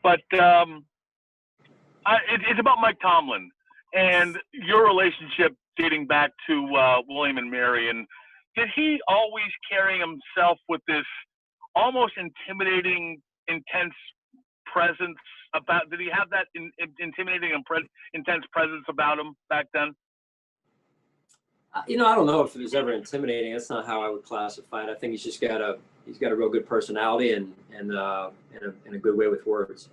But it's about Mike Tomlin and your relationship dating back to William and Mary. And did he always carry himself with this almost intimidating, intense presence about? Did he have that intimidating and intense presence about him back then? I don't know if it was ever intimidating. That's not how I would classify it. I think he's got a real good personality and a good way with words.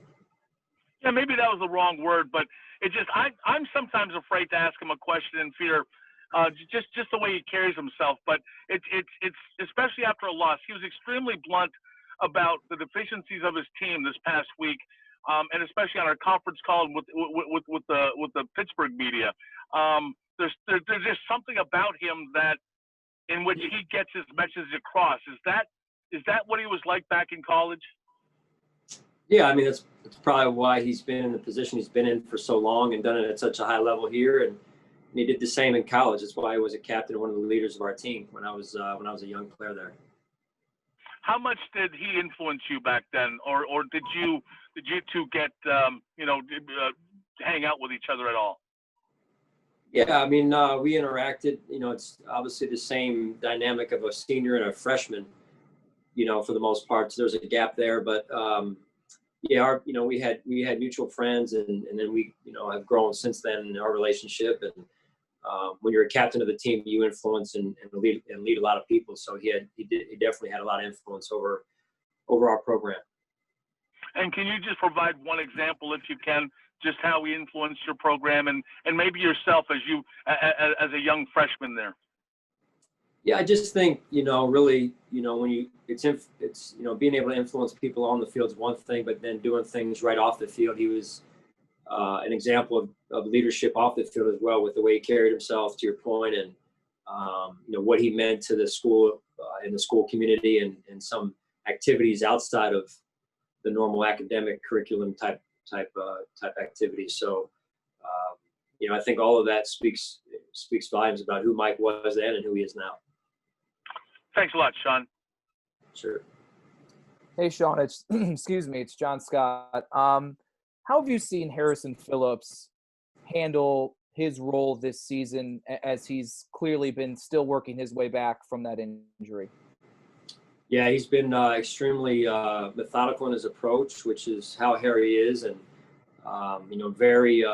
Yeah, maybe that was the wrong word, but it just I'm sometimes afraid to ask him a question in fear, just the way he carries himself. But it's especially after a loss, he was extremely blunt about the deficiencies of his team this past week, and especially on our conference call with the Pittsburgh media. There's just something about him that in which he gets his message across. Is that what he was like back in college? Yeah, I mean, that's probably why he's been in the position he's been in for so long and done it at such a high level here. And he did the same in college. That's why he was a captain and one of the leaders of our team when I was a young player there. How much did he influence you back then, or did you two get hang out with each other at all? Yeah, I mean, we interacted. It's obviously the same dynamic of a senior and a freshman. For the most part, so there's a gap there, but. Yeah, we had mutual friends, and then we have grown since then in our relationship. And when you're a captain of the team, you influence and lead a lot of people. So he definitely had a lot of influence over our program. And can you just provide one example, if you can, just how he influenced your program and maybe yourself as a young freshman there? Yeah, I just think, really, when it's being able to influence people on the field is one thing, but then doing things right off the field. He was an example of leadership off the field as well, with the way he carried himself, to your point, and, what he meant to the school in the school community and some activities outside of the normal academic curriculum type activities. So, I think all of that speaks volumes about who Mike was then and who he is now. Thanks a lot, Sean. Sure. Hey, Sean, it's John Scott. How have you seen Harrison Phillips handle his role this season, as he's clearly been still working his way back from that injury? Yeah, he's been extremely methodical in his approach, which is how Harry is, and very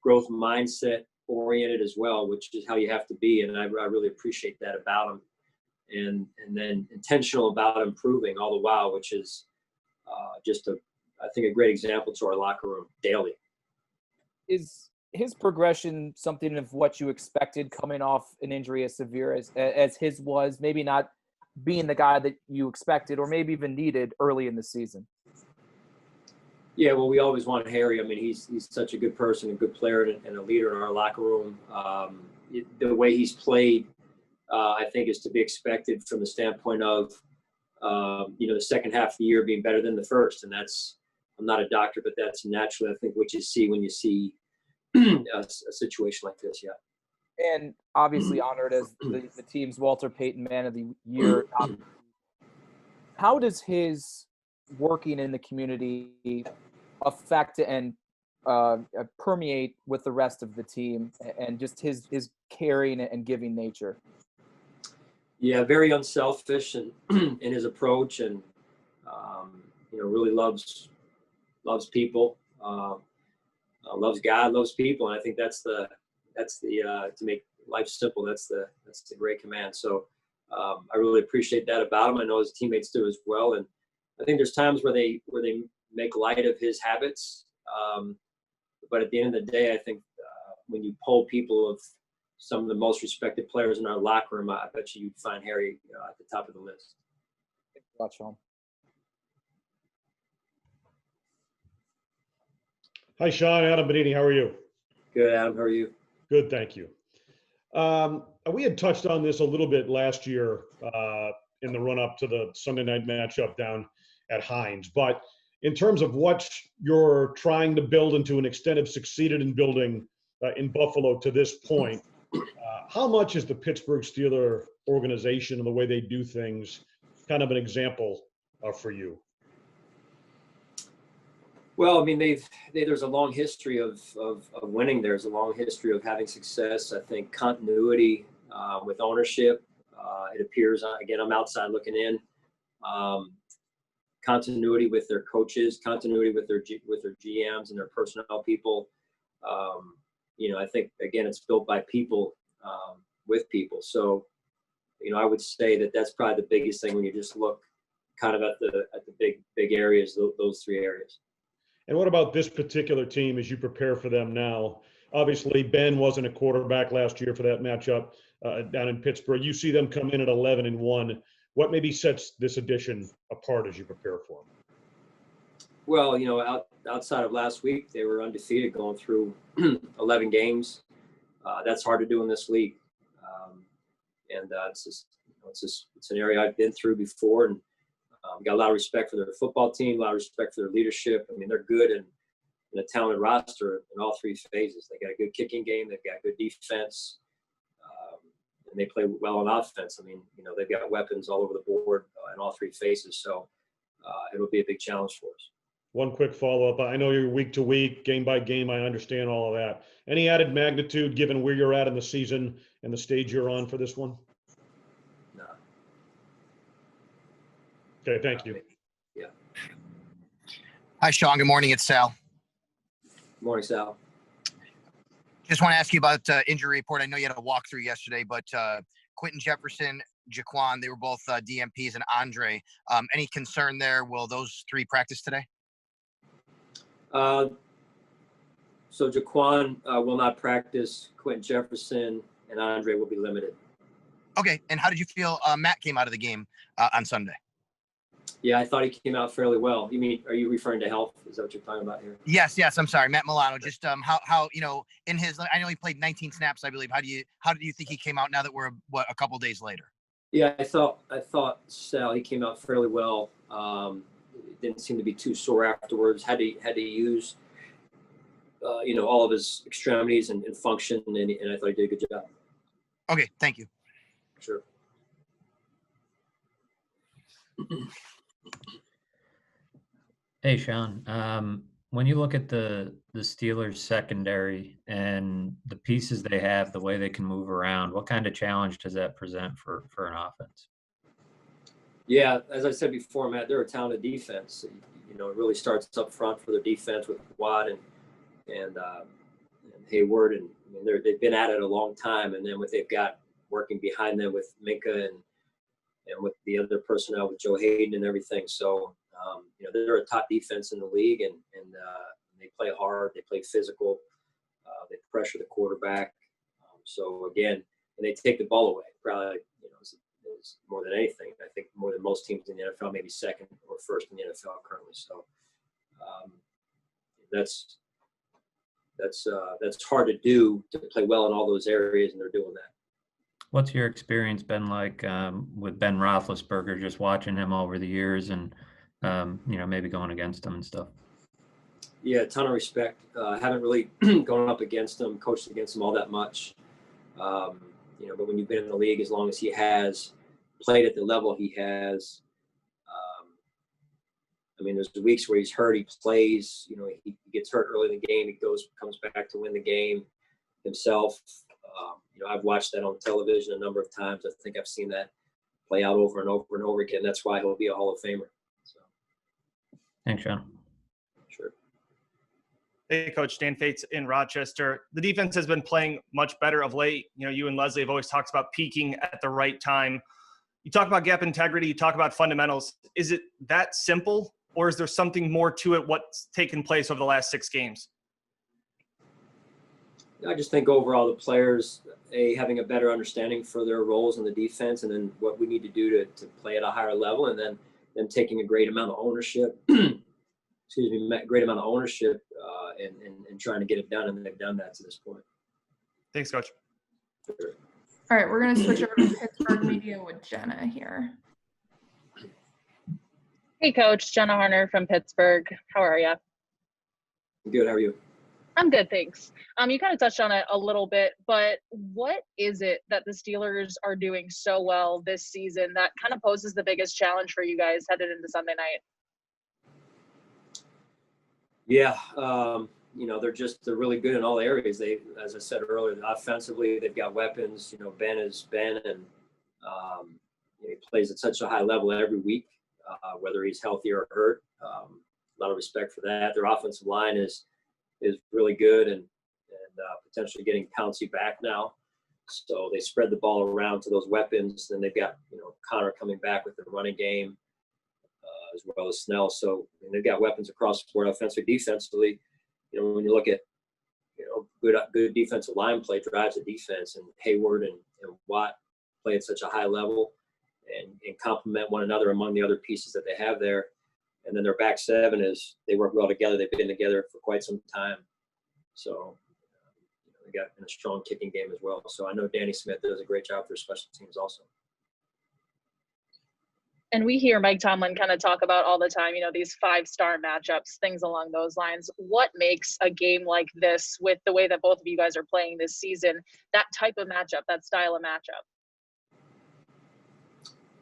growth mindset oriented as well, which is how you have to be, and I really appreciate that about him. And then intentional about improving all the while, which is I think a great example to our locker room daily. Is his progression something of what you expected coming off an injury as severe as his was, maybe not being the guy that you expected or maybe even needed early in the season? Yeah, well, we always want Harry. I mean, he's such a good person, a good player, and a leader in our locker room. The way he's played, I think, is to be expected from the standpoint of, the second half of the year being better than the first. And I'm not a doctor, but that's naturally, I think, what you see when you see a situation like this. Yeah. And obviously honored as the team's Walter Payton Man of the Year. How does his working in the community affect and permeate with the rest of the team, and just his caring and giving nature? Yeah, very unselfish and in his approach, and really loves people, loves God, loves people, and I think that's the to make life simple. That's the great command. So I really appreciate that about him. I know his teammates do as well, and I think there's times where they make light of his habits, but at the end of the day, I think when you poll people of some of the most respected players in our locker room, I bet you'd find Harry at the top of the list. Thanks a lot, Sean. Hi, Sean. Adam Benini. How are you? Good, Adam. How are you? Good, thank you. We had touched on this a little bit last year in the run-up to the Sunday night matchup down at Heinz. But in terms of what you're trying to build and to an extent have succeeded in building in Buffalo to this point, how much is the Pittsburgh Steelers organization and the way they do things kind of an example for you? Well, I mean, there's a long history of winning. There's a long history of having success. I think continuity with ownership. It appears, again, I'm outside looking in. Continuity with their coaches, continuity with their GMs and their personnel people. I think, again, it's built by people with people. So, I would say that that's probably the biggest thing when you just look kind of at the big areas, those three areas. And what about this particular team as you prepare for them now? Obviously, Ben wasn't a quarterback last year for that matchup down in Pittsburgh. You see them come in at 11-1. What maybe sets this edition apart as you prepare for them? Well, outside of last week, they were undefeated going through 11 games. That's hard to do in this league. It's an area I've been through before, and got a lot of respect for their football team, a lot of respect for their leadership. I mean, they're good and a talented roster in all three phases. They got a good kicking game, they've got good defense, and they play well on offense. I mean, they've got weapons all over the board in all three phases. So it'll be a big challenge for us. One quick follow-up. I know you're week to week, game by game. I understand all of that. Any added magnitude given where you're at in the season and the stage you're on for this one? No. Okay, thank you. Yeah. Hi, Sean. Good morning. It's Sal. Good morning, Sal. Just want to ask you about injury report. I know you had a walkthrough yesterday, but Quentin Jefferson, Jaquan, they were both DMPs, and Andre. Any concern there? Will those three practice today? So Jaquan will not practice. Quentin Jefferson and Andre will be limited. Okay. And how did you feel Matt came out of the game on Sunday? Yeah, I thought he came out fairly well. Are you referring to health? Is that what you're talking about here? Yes. I'm sorry, Matt Milano. Just how in his, I know he played 19 snaps, I believe. How do you think he came out now that we're a couple days later? Yeah, I thought Sal, he came out fairly well. Didn't seem to be too sore afterwards. Had to use all of his extremities and function, and I thought he did a good job. Okay, thank you. Sure. Hey, Sean. When you look at the Steelers secondary and the pieces they have, the way they can move around, what kind of challenge does that present for an offense? Yeah, as I said before, Matt, they're a talented defense. It really starts up front for their defense with Watt and Hayward, and they've been at it a long time. And then what they've got working behind them with Minka and with the other personnel with Joe Hayden and everything. So they're a top defense in the league, and they play hard, they play physical, they pressure the quarterback. So again, and they take the ball away. Probably is more than anything. I think more than most teams in the NFL, maybe second or first in the NFL currently. So that's hard to do, to play well in all those areas, and they're doing that. What's your experience been like with Ben Roethlisberger, just watching him over the years and, maybe going against him and stuff? Yeah, a ton of respect. Haven't really gone up against him, coached against him all that much. But when you've been in the league as long as he has, played at the level he has, there's weeks where he's hurt, he plays, he gets hurt early in the game, he comes back to win the game himself. I've watched that on television a number of times. I think I've seen that play out over and over and over again. That's why he'll be a Hall of Famer. So. Thanks, Sean. Sure. Hey, Coach. Dan Fates in Rochester. The defense has been playing much better of late. You and Leslie have always talked about peaking at the right time. You talk about gap integrity. You talk about fundamentals. Is it that simple, or is there something more to it, what's taken place over the last 6 games? I just think overall the players, having a better understanding for their roles in the defense, and then what we need to do to play at a higher level, and then taking a great amount of ownership, and trying to get it done, and they've done that to this point. Thanks, Coach. Sure. All right, we're going to switch over to Pittsburgh media with Jenna here. Hey, Coach. Jenna Harner from Pittsburgh. How are you? Good. How are you? I'm good, thanks. You kind of touched on it a little bit, but what is it that the Steelers are doing so well this season that kind of poses the biggest challenge for you guys headed into Sunday night? Yeah, they're really good in all areas. As I said earlier, offensively they've got weapons. Ben is Ben, and he plays at such a high level every week, whether he's healthy or hurt. A lot of respect for that. Their offensive line is really good, and potentially getting Pouncey back now. So they spread the ball around to those weapons. Then they've got Connor coming back with the running game, as well as Snell. So they've got weapons across the board, offensively, defensively. When you look at good defensive line play drives the defense, and Hayward and Watt play at such a high level and complement one another among the other pieces that they have there. And then their back seven they work well together. They've been together for quite some time. So they got a strong kicking game as well. So I know Danny Smith does a great job for special teams also. And we hear Mike Tomlin kind of talk about all the time, these 5-star matchups, things along those lines. What makes a game like this, with the way that both of you guys are playing this season, that type of matchup, that style of matchup?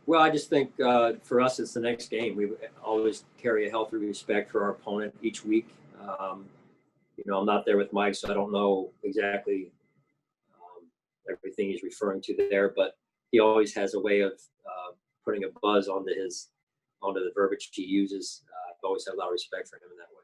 Well, I just think for us, it's the next game. We always carry a healthy respect for our opponent each week. I'm not there with Mike, so I don't know exactly everything he's referring to there, but he always has a way of putting a buzz onto the verbiage he uses. I've always had a lot of respect for him in that way.